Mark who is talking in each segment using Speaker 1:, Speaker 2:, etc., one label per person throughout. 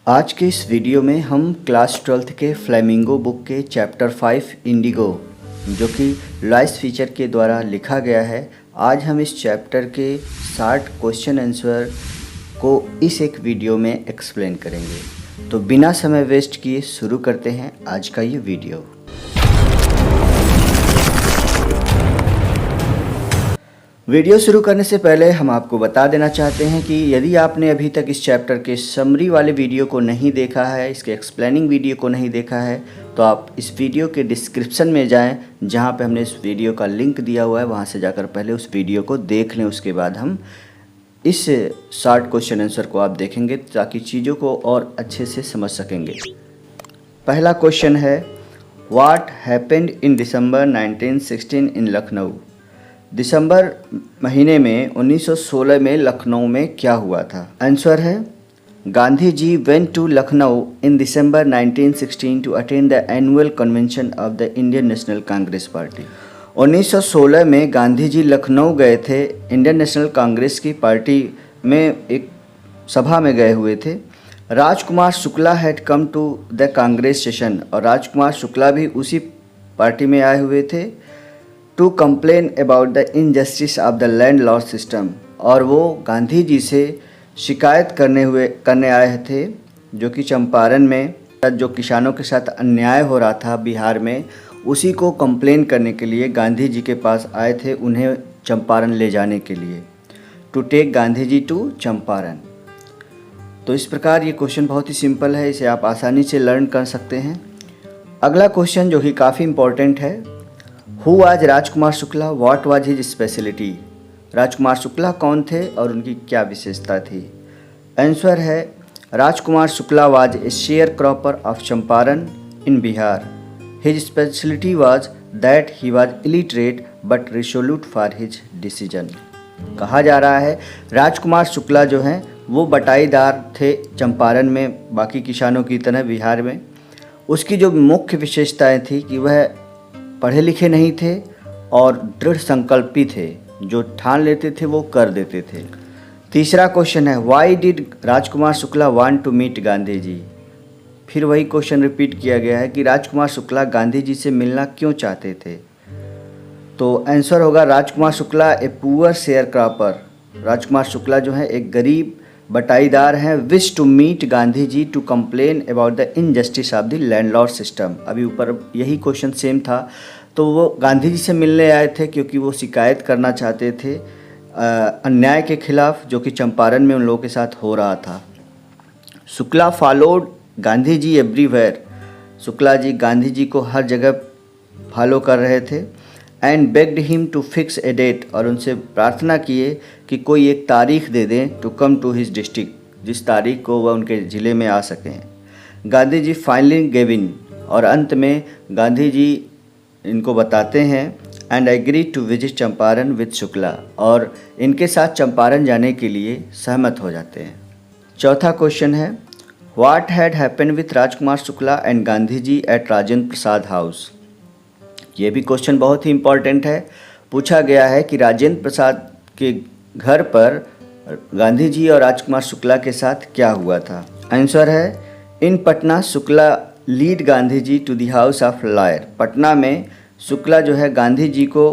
Speaker 1: आज के इस वीडियो में हम क्लास 12th के फ्लेमिंगो बुक के चैप्टर 5 इंडिगो जो कि लॉयस फीचर के द्वारा लिखा गया है, आज हम इस चैप्टर के 60 क्वेश्चन आंसर को इस एक वीडियो में एक्सप्लेन करेंगे। तो बिना समय वेस्ट किए शुरू करते हैं आज का ये वीडियो। वीडियो शुरू करने से पहले हम आपको बता देना चाहते हैं कि यदि आपने अभी तक इस चैप्टर के समरी वाले वीडियो को नहीं देखा है, इसके एक्सप्लेनिंग वीडियो को नहीं देखा है, तो आप इस वीडियो के डिस्क्रिप्शन में जाएं, जहां पे हमने इस वीडियो का लिंक दिया हुआ है, वहां से जाकर पहले उस वीडियो को देख लें। उसके बाद हम इस शॉर्ट क्वेश्चन आंसर को आप देखेंगे ताकि चीज़ों को और अच्छे से समझ सकेंगे। पहला क्वेश्चन है, व्हाट हैपेंड इन दिसंबर 1916 इन लखनऊ। दिसंबर महीने में 1916 में लखनऊ में क्या हुआ था? आंसर है, Gandhi ji went to Lucknow in December 1916 to attend the annual convention of the Indian National Congress party. 1916 में गांधी जी लखनऊ गए थे, इंडियन नेशनल कांग्रेस की पार्टी में एक सभा में गए हुए थे। Rajkumar Shukla had come to the Congress session, और राजकुमार शुक्ला भी उसी पार्टी में आए हुए थे। To complain about the injustice of the land law system, और वो गांधी जी से शिकायत करने आए थे जो कि चंपारण में जो किसानों के साथ अन्याय हो रहा था बिहार में, उसी को कंप्लेन करने के लिए गांधी जी के पास आए थे, उन्हें चंपारण ले जाने के लिए। To take Gandhi ji to Champaran. तो इस प्रकार ये क्वेश्चन बहुत ही सिंपल है, इसे आप आसानी से लर्न कर सकते हैं। अगला क्वेश्चन जो कि काफ़ी इम्पोर्टेंट है, who was Rajkumar Shukla, what was his speciality. Rajkumar Shukla कौन थे और उनकी क्या विशेषता थी? आंसर है, Rajkumar Shukla was a share cropper of Champaran in Bihar. His speciality was that he was illiterate but resolute for his decision. कहा जा रहा है राजकुमार शुक्ला जो हैं वो बटाईदार थे चंपारण में, बाकी किसानों की तरह बिहार में। उसकी जो मुख्य विशेषताएं थी कि वह पढ़े लिखे नहीं थे और दृढ़ संकल्पी थे, जो ठान लेते थे वो कर देते थे। तीसरा क्वेश्चन है, why did Rajkumar Shukla want to meet Gandhi ji. फिर वही क्वेश्चन रिपीट किया गया है कि राजकुमार शुक्ला गांधी जी से मिलना क्यों चाहते थे। तो आंसर होगा, Rajkumar Shukla a poor share cropper. Rajkumar Shukla जो है एक गरीब बटाईदार हैं। Wish to meet Gandhi ji to complain about the injustice of the landlord system. अभी ऊपर यही क्वेश्चन सेम था। तो वो गांधी जी से मिलने आए थे क्योंकि वो शिकायत करना चाहते थे अन्याय के खिलाफ जो कि चंपारण में उन लोगों के साथ हो रहा था। Shukla followed Gandhi ji everywhere. शुक्ला जी गांधी जी को हर जगह फॉलो कर रहे थे। And begged him to fix a date, और उनसे प्रार्थना किए कि कोई एक तारीख दे दें to come to his district, जिस तारीख को वह उनके ज़िले में आ सकें। Gandhi ji finally gave in, और अंत में गांधी जी इनको बताते हैं and agree to visit Champaran with Shukla, और इनके साथ चंपारण जाने के लिए सहमत हो जाते हैं। चौथा क्वेश्चन है, what had happened with Rajkumar Shukla and Gandhi ji at Rajendra Prasad house. ये भी क्वेश्चन बहुत ही इम्पॉर्टेंट है। पूछा गया है कि राजेंद्र प्रसाद के घर पर गांधी जी और राजकुमार शुक्ला के साथ क्या हुआ था। आंसर है, in Patna Shukla lead Gandhi ji to the house of lawyer. Patna में शुक्ला जो है गांधी जी को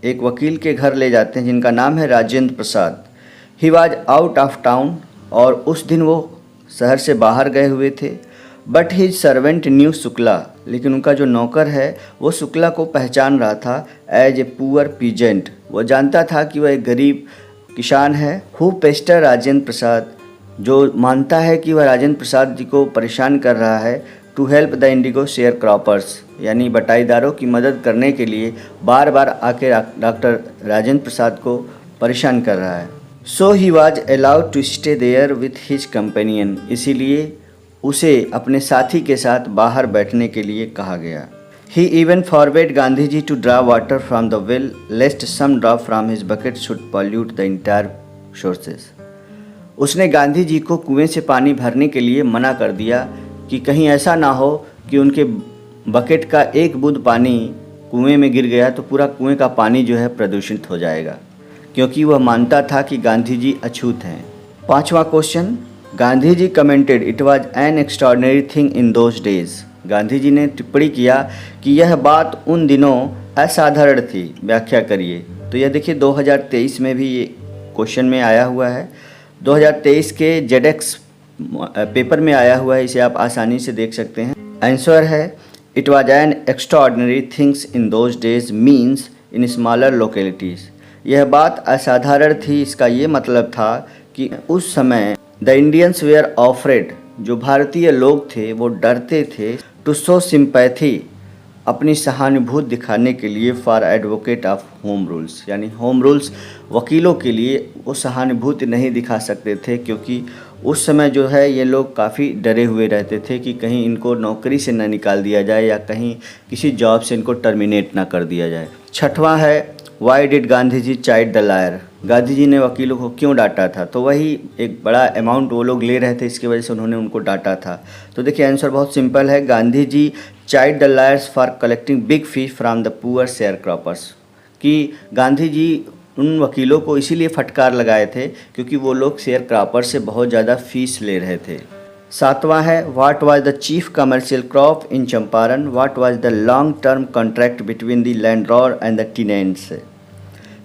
Speaker 1: एक वकील के घर ले जाते हैं जिनका नाम है Rajendra Prasad. He was out of town, और उस दिन वो शहर से बाहर गए हुए थे। But his servant new Shukla, लेकिन उनका जो नौकर है वो शुक्ला को पहचान रहा था एज ए पुअर पीजेंट। वो जानता था कि वह एक गरीब किसान है। हु पेस्टर राजेंद्र प्रसाद, जो मानता है कि वह राजेंद्र प्रसाद जी को परेशान कर रहा है। To help the indigo sharecroppers, यानी बटाईदारों की मदद करने के लिए बार बार आके डॉक्टर राजेंद्र प्रसाद को परेशान कर रहा है। So he was allowed to stay there with his companion, इसीलिए उसे अपने साथी के साथ बाहर बैठने के लिए कहा गया। He even forbade Gandhi ji to draw water from the well lest some drop from his bucket should pollute the entire sources. उसने गांधी जी को कुएं से पानी भरने के लिए मना कर दिया कि कहीं ऐसा ना हो कि उनके बकेट का एक बूंद पानी कुएं में गिर गया तो पूरा कुएं का पानी जो है प्रदूषित हो जाएगा, क्योंकि वह मानता था कि गांधी जी अछूत हैं। पांचवा question, Gandhi ji commented it was an extraordinary thing in those days. Gandhi ji ने टिप्पणी किया कि यह बात उन दिनों असाधारण थी। व्याख्या करिए। तो यह देखिए 2023 में भी ये क्वेश्चन में आया हुआ है। 2023 के जेडेक्स पेपर में आया हुआ है, इसे आप आसानी से देख सकते हैं। आंसर है it was an extraordinary things in those days means in smaller localities. यह बात असाधारण थी, इसका ये मतलब था कि उस समय द इंडियंस वेयर ऑफ्रेड, जो भारतीय लोग थे वो डरते थे, टू शो सिंपैथी, अपनी सहानुभूति दिखाने के लिए, for advocate of home rules, यानी होम रूल्स वकीलों के लिए वो सहानुभूति नहीं दिखा सकते थे, क्योंकि उस समय जो है ये लोग काफ़ी डरे हुए रहते थे कि कहीं इनको नौकरी से न निकाल दिया जाए या कहीं किसी जॉब से इनको टर्मिनेट ना कर दिया जाए। छठवां है why did Gandhi ji chide the lawyer. Gandhi ji ने वकीलों को क्यों डांटा था? तो वही एक बड़ा अमाउंट वो लोग ले रहे थे, इसकी वजह से उन्होंने उनको डांटा था। तो देखिए आंसर बहुत सिंपल है, Gandhi ji chide the lawyers for collecting big fees from the poor share croppers. कि गांधी जी उन वकीलों को इसीलिए फटकार लगाए थे क्योंकि वो लोग शेयर क्रॉपर से बहुत ज़्यादा फीस ले रहे थे। सातवां है what was the chief commercial crop in Champaran, what was the long term contract between the landlord and the tenants.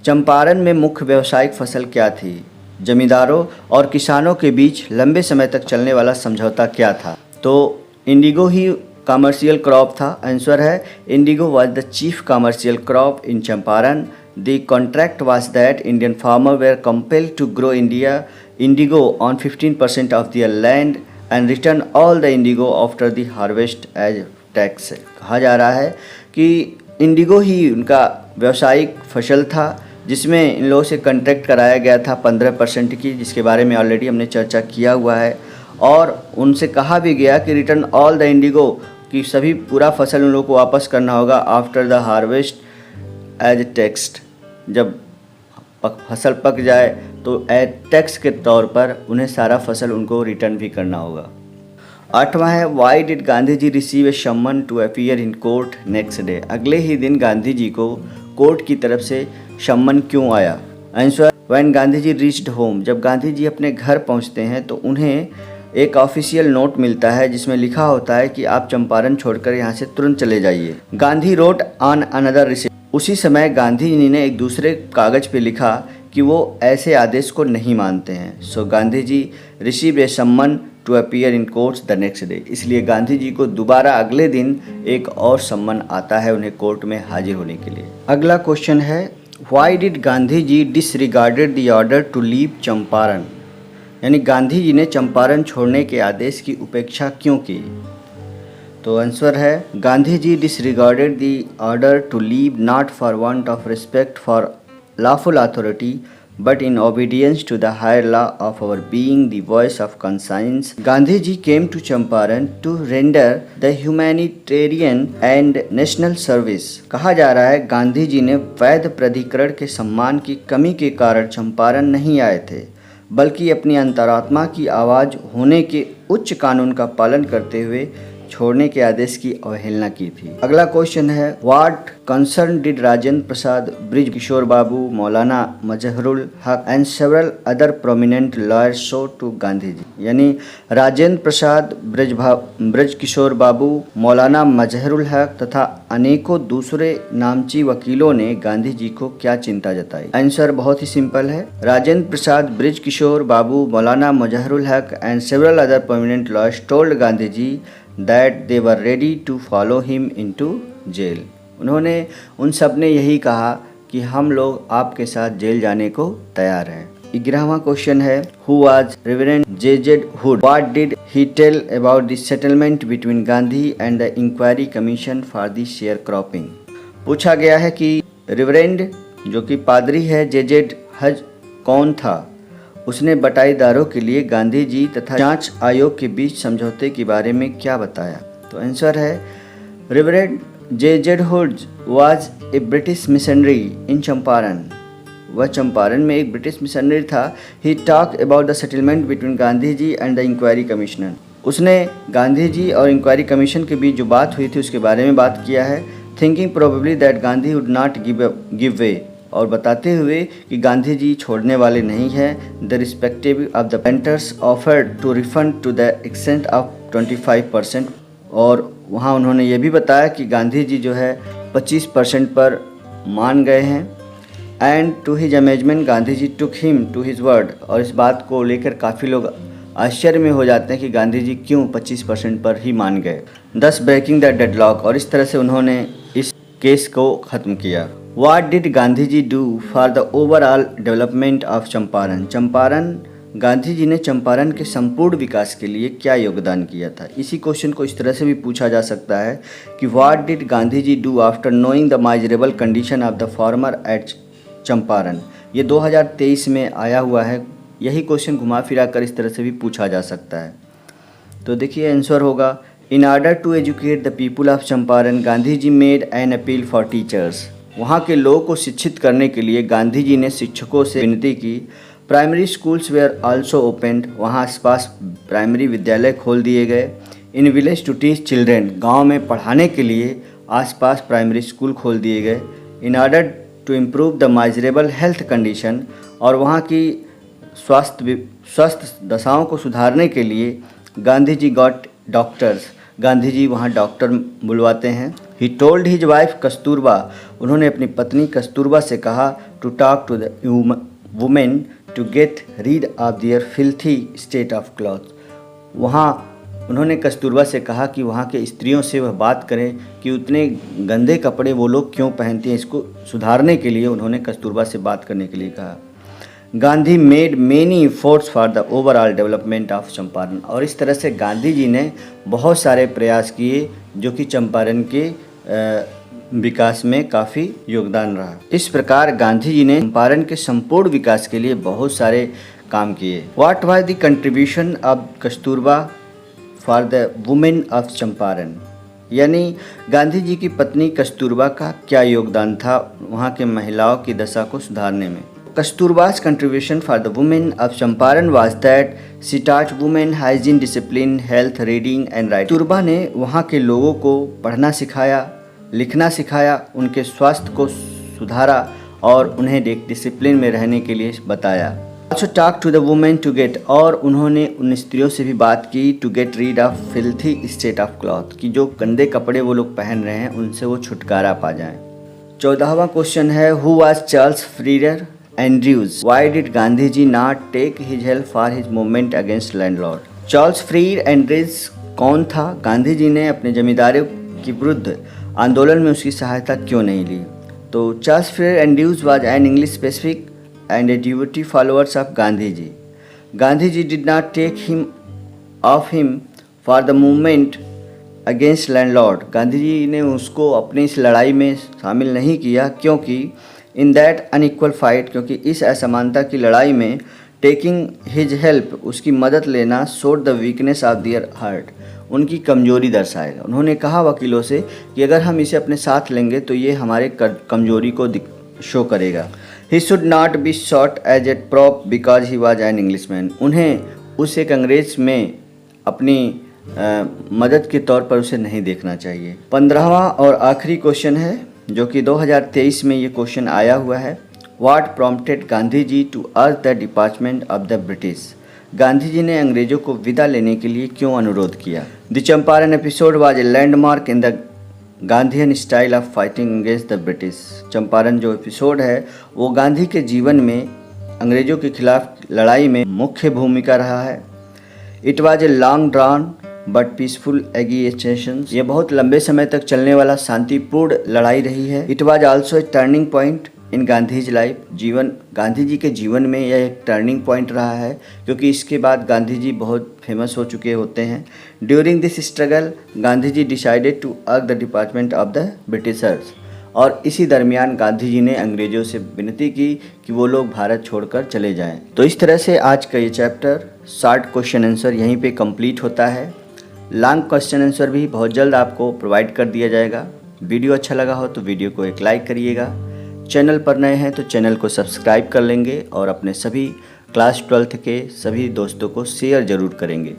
Speaker 1: Champaran में मुख्य व्यावसायिक फसल क्या थी? जमींदारों और किसानों के बीच लंबे समय तक चलने वाला समझौता क्या था? तो इंडिगो ही कमर्शियल क्रॉप था। आंसर है indigo was the chief commercial crop in Champaran. The contract was that Indian farmer were compelled to grow indigo on 15% of their land and return all the indigo after the harvest as tax. कहा जा रहा है कि Indigo ही उनका व्यावसायिक फसल था जिसमें इन लोगों से कॉन्ट्रैक्ट कराया गया था 15% की, जिसके बारे में ऑलरेडी हमने चर्चा किया हुआ है। और उनसे कहा भी गया कि रिटर्न ऑल द इंडिगो, कि सभी पूरा फसल उन लोगों को वापस करना होगा after the harvest as taxed. जब फसल पक जाए तो एज टैक्स के तौर पर उन्हें सारा फसल उनको रिटर्न भी करना होगा। आठवां है why did Gandhi ji receive a summon to appear in court next day. अगले ही दिन गांधी जी को कोर्ट की तरफ से सम्मन क्यों आया? Answer when Gandhi ji reached home. जब गांधी जी अपने घर पहुंचते हैं तो उन्हें एक ऑफिशियल नोट मिलता है जिसमें लिखा होता है कि आप चंपारण छोड़कर यहाँ से तुरंत चले जाइए। Gandhi road on another receipt. उसी समय गांधी जी ने एक दूसरे कागज पे लिखा कि वो ऐसे आदेश को नहीं मानते हैं। सो Gandhi ji receive a summon to appear in courts the next day. इसलिए गांधी जी को दोबारा अगले दिन एक और सम्मन आता है उन्हें कोर्ट में हाजिर होने के लिए। अगला क्वेश्चन है why did Gandhi ji disregarded the order to leave Champaran. यानी गांधी जी ने चंपारण छोड़ने के आदेश की उपेक्षा क्यों की? तो आंसर है Gandhi ji disregarded the order to leave not for want of respect for lawful authority but in obedience to the higher law of our being the voice of conscience. Gandhi ji came to Champaran to render the humanitarian and national service. कहा जा रहा है गांधी जी ने वैध प्राधिकरण के सम्मान की कमी के कारण चंपारण नहीं आए थे, बल्कि अपनी अंतरात्मा की आवाज़ होने के उच्च कानून का पालन करते हुए छोड़ने के आदेश की अवहेलना की थी। अगला क्वेश्चन है what concern did Rajendra Prasad, Brij Kishore Babu, Maulana Mazharul Haq and several other prominent lawyers show to Gandhi ji. यानी राजेंद्र प्रसाद, ब्रिज किशोर बाबू, मौलाना मजहरुल हक तथा अनेकों दूसरे नामची वकीलों ने गांधी जी को क्या चिंता जताई? आंसर बहुत ही सिंपल है, Rajendra Prasad, Brij Kishore Babu, Maulana Mazharul Haq and several other prominent lawyers told Gandhi ji that they were ready to follow him into jail. उन्होंने उन सब ने यही कहा कि हम लोग आपके साथ जेल जाने को तैयार हैं। 11वां क्वेश्चन है Who was Reverend J.Z. Hood? What did he tell about the settlement between Gandhi and the inquiry commission for the sharecropping? पूछा गया है कि रिवरेंड जो कि पादरी है जेजेड हज कौन था? उसने बटाईदारों के लिए गांधी जी तथा जांच आयोग के बीच समझौते के बारे में क्या बताया? तो आंसर है reverend J.Z. Hood was a British missionary in Champaran. वह चंपारण में एक ब्रिटिश मिशनरी था। He talk about the settlement between Gandhi ji and the inquiry commissioner. उसने गांधी जी और इंक्वायरी कमीशन के बीच जो बात हुई थी उसके बारे में बात किया है। Thinking probably that Gandhi would not give way, और बताते हुए कि गांधी जी छोड़ने वाले नहीं हैं। The respective of the planters offered to refund to the extent of 25%। और वहाँ उन्होंने ये भी बताया कि गांधी जी जो है 25% पर मान गए हैं। And to his amazement Gandhi ji took him to his word. और इस बात को लेकर काफ़ी लोग आश्चर्य में हो जाते हैं कि गांधी जी क्यों 25% पर ही मान गए। दस ब्रेकिंग द डेडलॉक, और इस तरह से उन्होंने इस केस को ख़त्म किया। What did Gandhi ji do for the overall development of Champaran. Champaran, Gandhi ji ने चंपारण के संपूर्ण विकास के लिए क्या योगदान किया था। इसी क्वेश्चन को इस तरह से भी पूछा जा सकता है कि what did Gandhi ji do after knowing the miserable condition of the farmer at Champaran. ये 2023 में आया हुआ है। यही क्वेश्चन घुमा फिरा कर इस तरह से भी पूछा जा सकता है। तो देखिए आंसर होगा, in order to educate the people of Champaran Gandhi ji made an appeal for teachers. वहाँ के लोगों को शिक्षित करने के लिए गांधी जी ने शिक्षकों से विनती की। Primary schools were also opened, वहाँ आसपास प्राइमरी विद्यालय खोल दिए गए। In village to teach children, गाँव में पढ़ाने के लिए आसपास प्राइमरी स्कूल खोल दिए गए। In order to improve the miserable health condition, और वहाँ की स्वास्थ्य दशाओं को सुधारने के लिए गांधी जी गॉट डॉक्टर्स, गांधी जी वहाँ डॉक्टर बुलवाते हैं। He told his wife Kasturba, उन्होंने अपनी पत्नी कस्तूरबा से कहा to talk to the women to get rid of their filthy state of cloth. वहाँ उन्होंने कस्तूरबा से कहा कि वहाँ के स्त्रियों से वह बात करें कि उतने गंदे कपड़े वो लोग क्यों पहनती हैं। इसको सुधारने के लिए उन्होंने कस्तूरबा से बात करने के लिए कहा। Gandhi made many efforts for the overall development of Champaran, और इस तरह से गांधी जी ने बहुत सारे प्रयास किए जो कि चंपारण के विकास में काफ़ी योगदान रहा। इस प्रकार गांधी जी ने चंपारण के संपूर्ण विकास के लिए बहुत सारे काम किए। What was the contribution of Kasturba for the women of Champaran, यानी गांधी जी की पत्नी कस्तूरबा का क्या योगदान था वहाँ के महिलाओं की दशा को सुधारने में। कस्तूरबा's contribution for the women of Champaran was that she taught women hygiene, discipline, health, reading and writing. Kasturba ने वहाँ के लोगों को पढ़ना सिखाया, लिखना सिखाया, उनके स्वास्थ्य को सुधारा और उन्हें डिसिप्लिन में रहने के लिए बताया। Also talk to the women to get, और उन्होंने उन स्त्रियों से भी बात की to get rid of filthy state of cloth, कि जो गंदे कपड़े वो लोग पहन रहे हैं उनसे वो छुटकारा पा जाएं। 14वां क्वेश्चन है, who was Charles Freer Andrews? Why did Gandhi ji not take his help for his movement against landlord? Charles Freer Andrews कौन था? गांधी जी ने अपने जमींदारों के विरुद्ध आंदोलन में उसकी सहायता क्यों नहीं ली? तो Charles Freer Andrews was an English specific and a devotee followers of Gandhi ji. Gandhi ji did not take him of him for the movement against landlord. Gandhi ji ने उसको अपनी इस लड़ाई में शामिल नहीं किया, क्योंकि इन दैट अनइक्वल फाइट, क्योंकि इस असमानता की लड़ाई में टेकिंग हिज हेल्प, उसकी मदद लेना, showed the weakness of their heart, उनकी कमजोरी दर्शाएगा। उन्होंने कहा वकीलों से कि अगर हम इसे अपने साथ लेंगे तो ये हमारे कमजोरी को शो करेगा। He should not be shot as a prop because he was an Englishman. उन्हें उस एक अंग्रेज में अपनी मदद के तौर पर उसे नहीं देखना चाहिए। 15वां और आखिरी क्वेश्चन है जो कि 2023 में ये क्वेश्चन आया हुआ है। What prompted Gandhi ji to urge the डिपार्चमेंट of the British. Gandhi ji ने अंग्रेजों को विदा लेने के लिए क्यों अनुरोध किया? The Champaran episode was a landmark in the Gandhian style of fighting against the British. Champaran जो एपिसोड है वो गांधी के जीवन में अंग्रेजों के खिलाफ लड़ाई में मुख्य भूमिका रहा है। It was a long drawn but peaceful agitation. ये बहुत लंबे समय तक चलने वाला शांतिपूर्ण लड़ाई रही है। It was also a turning point in Gandhi's life. Gandhi ji के जीवन में यह एक टर्निंग पॉइंट रहा है, क्योंकि इसके बाद गांधी जी बहुत फेमस हो चुके होते हैं। During this struggle Gandhi ji decided to urge the डिपार्चमेंट of the Britishers. और इसी दरमियान गांधी जी ने अंग्रेज़ों से विनती की कि वो लोग भारत छोड़कर चले जाएं। तो इस तरह से आज का ये चैप्टर शॉर्ट क्वेश्चन आंसर यहीं पे कंप्लीट होता है। लॉन्ग क्वेश्चन आंसर भी बहुत जल्द आपको प्रोवाइड कर दिया जाएगा। वीडियो अच्छा लगा हो तो वीडियो को एक लाइक करिएगा। चैनल पर नए हैं तो चैनल को सब्सक्राइब कर लेंगे और अपने सभी क्लास 12th के सभी दोस्तों को शेयर ज़रूर करेंगे।